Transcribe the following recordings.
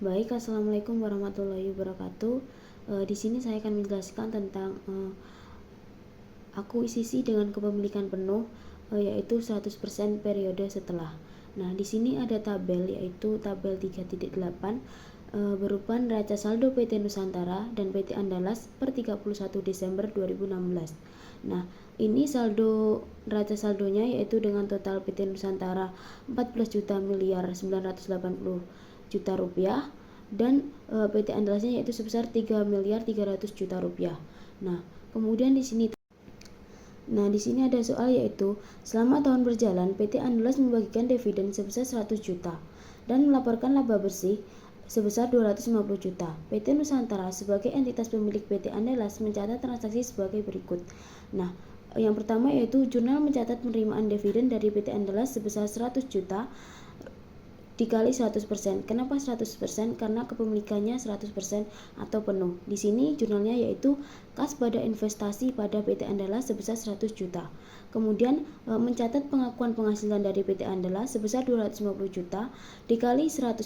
Baik, assalamualaikum warahmatullahi wabarakatuh. Di sini saya akan menjelaskan tentang akuisisi dengan kepemilikan penuh, yaitu 100% periode setelah. Nah, di sini ada tabel, yaitu tabel 3.8 berupa neraca saldo PT Nusantara dan PT Andalas per 31 Desember 2016. Nah, ini saldo neraca saldonya yaitu dengan total PT Nusantara 14 juta miliar 980 juta rupiah dan PT Andalasnya yaitu sebesar 3 miliar 300 juta rupiah. Nah, di sini ada soal yaitu selama tahun berjalan PT Andalas membagikan dividen sebesar 100 juta dan melaporkan laba bersih sebesar 250 juta. PT Nusantara sebagai entitas pemilik PT Andalas mencatat transaksi sebagai berikut. Nah, yang pertama yaitu jurnal mencatat penerimaan dividen dari PT Andalas sebesar 100 juta dikali 100%. Kenapa 100%? Karena kepemilikannya 100% atau penuh. Di sini jurnalnya yaitu kas pada investasi pada PT Andalas sebesar 100 juta. Kemudian mencatat pengakuan penghasilan dari PT Andalas sebesar 250 juta dikali 100%.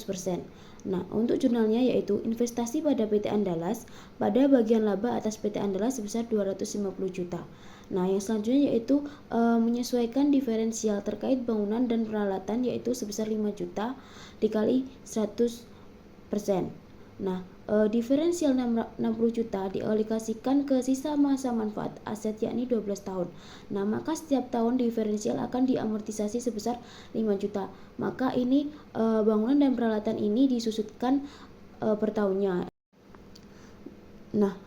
Nah, untuk jurnalnya yaitu investasi pada PT Andalas pada bagian laba atas PT Andalas sebesar 250 juta. Nah, yang selanjutnya yaitu menyesuaikan diferensial terkait bangunan dan peralatan yaitu sebesar 5 juta dikali 100%. Nah, diferensial 60 juta dialokasikan ke sisa masa manfaat aset yakni 12 tahun. Nah, maka setiap tahun diferensial akan diamortisasi sebesar 5 juta. Maka ini bangunan dan peralatan ini disusutkan per tahunnya. Nah,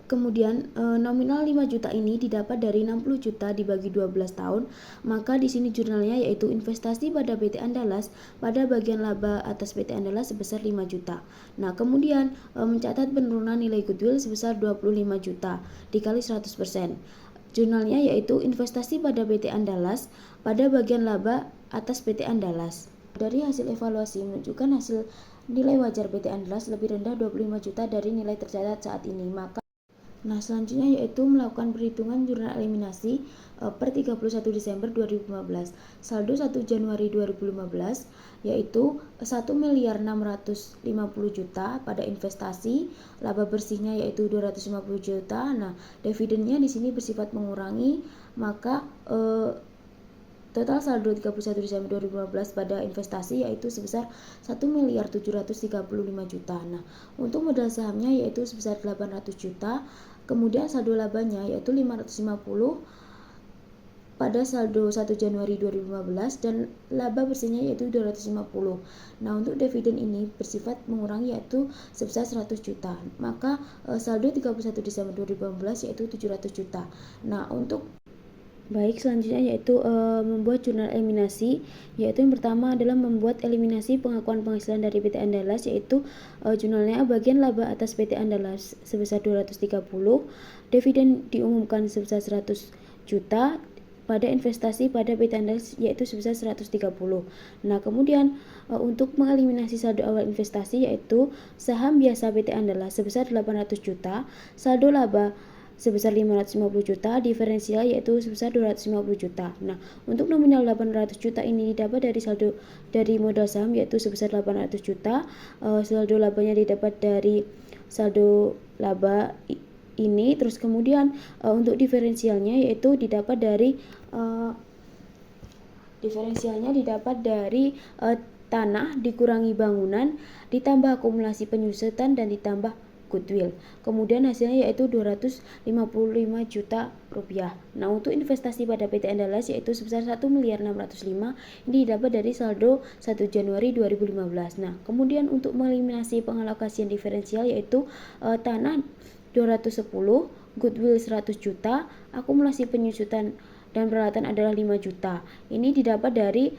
kemudian nominal 5 juta ini didapat dari 60 juta dibagi 12 tahun. Maka di sini jurnalnya yaitu investasi pada PT Andalas pada bagian laba atas PT Andalas sebesar 5 juta. Nah, kemudian mencatat penurunan nilai goodwill sebesar 25 juta dikali 100%. Jurnalnya yaitu investasi pada PT Andalas pada bagian laba atas PT Andalas. Dari hasil evaluasi menunjukkan hasil nilai wajar PT Andalas lebih rendah 25 juta dari nilai tercatat saat ini. Nah, selanjutnya yaitu melakukan perhitungan jurnal eliminasi per 31 Desember 2015. Saldo 1 Januari 2015 yaitu 1 miliar 650 juta pada investasi, laba bersihnya yaitu 250 juta. Nah, dividennya di sini bersifat mengurangi, maka total saldo 31 Desember 2015 pada investasi yaitu sebesar 1 miliar 735 juta. Nah, untuk modal sahamnya yaitu sebesar 800 juta. Kemudian saldo labanya yaitu 550 pada saldo 1 Januari 2015 dan laba bersihnya yaitu 250. Nah, untuk dividen ini bersifat mengurangi yaitu sebesar 100 juta. Maka saldo 31 Desember 2015 yaitu 700 juta. Nah, untuk baik, selanjutnya yaitu membuat jurnal eliminasi, yaitu yang pertama adalah membuat eliminasi pengakuan penghasilan dari PT Andalas, yaitu jurnalnya bagian laba atas PT Andalas sebesar 230, dividen diumumkan sebesar 100 juta pada investasi pada PT Andalas yaitu sebesar 130. Nah, kemudian untuk mengeliminasi saldo awal investasi yaitu saham biasa PT Andalas sebesar 800 juta, saldo laba sebesar 550 juta, diferensial yaitu sebesar 250 juta. Nah, untuk nominal 800 juta ini didapat dari saldo dari modal saham yaitu sebesar 800 juta. Saldo labanya didapat dari saldo laba ini, terus kemudian untuk diferensialnya yaitu didapat dari tanah dikurangi bangunan ditambah akumulasi penyusutan dan ditambah goodwill. Kemudian hasilnya yaitu 255 juta rupiah. Nah, untuk investasi pada PT Andalas yaitu sebesar 1 miliar 605 ini didapat dari saldo 1 Januari 2015. Nah, kemudian untuk mengeliminasi pengalokasian diferensial yaitu tanah 210, goodwill 100 juta, akumulasi penyusutan dan peralatan adalah 5 juta. Ini didapat dari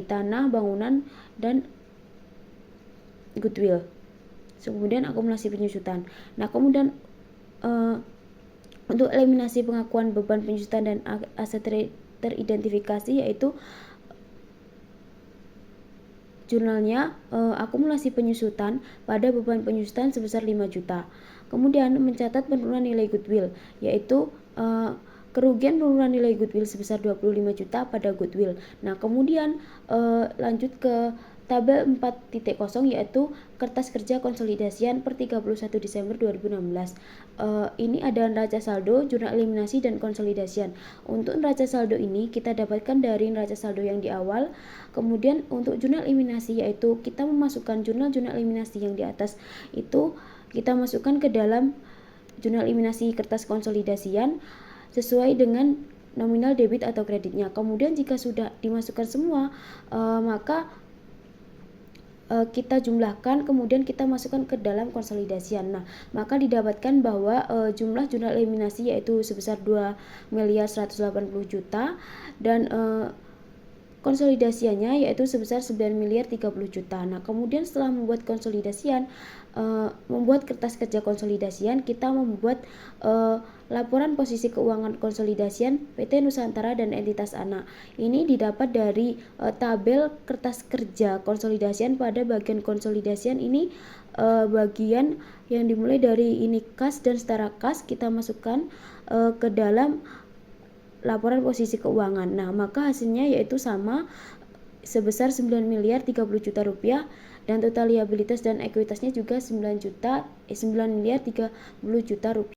tanah, bangunan, dan goodwill. Kemudian akumulasi penyusutan. Nah, kemudian untuk eliminasi pengakuan beban penyusutan dan aset teridentifikasi yaitu jurnalnya akumulasi penyusutan pada beban penyusutan sebesar 5 juta. Kemudian mencatat penurunan nilai goodwill yaitu kerugian penurunan nilai goodwill sebesar 25 juta pada goodwill. Nah, kemudian lanjut ke tabel 4.0 yaitu kertas kerja konsolidasian per 31 Desember 2016. Ini ada neraca saldo, jurnal eliminasi, dan konsolidasian. Untuk neraca saldo ini kita dapatkan dari neraca saldo yang di awal. Kemudian untuk jurnal eliminasi yaitu kita memasukkan jurnal-jurnal eliminasi yang di atas itu kita masukkan ke dalam jurnal eliminasi kertas konsolidasian sesuai dengan nominal debit atau kreditnya. Kemudian jika sudah dimasukkan semua, maka kita jumlahkan, kemudian kita masukkan ke dalam konsolidasian. Nah, maka didapatkan bahwa jumlah jurnal eliminasi yaitu sebesar 2.180.000.000 dan konsolidasiannya yaitu sebesar 9.030.000.000. Nah, kemudian setelah membuat konsolidasian, membuat kertas kerja konsolidasian, kita membuat laporan posisi keuangan konsolidasian PT Nusantara dan entitas anak. Ini didapat dari tabel kertas kerja konsolidasian. Pada bagian konsolidasian ini bagian yang dimulai dari ini kas dan setara kas kita masukkan ke dalam laporan posisi keuangan. Nah, maka hasilnya yaitu sama sebesar 9.030.000.000 dan total liabilitas dan ekuitasnya juga 9.030.000.000.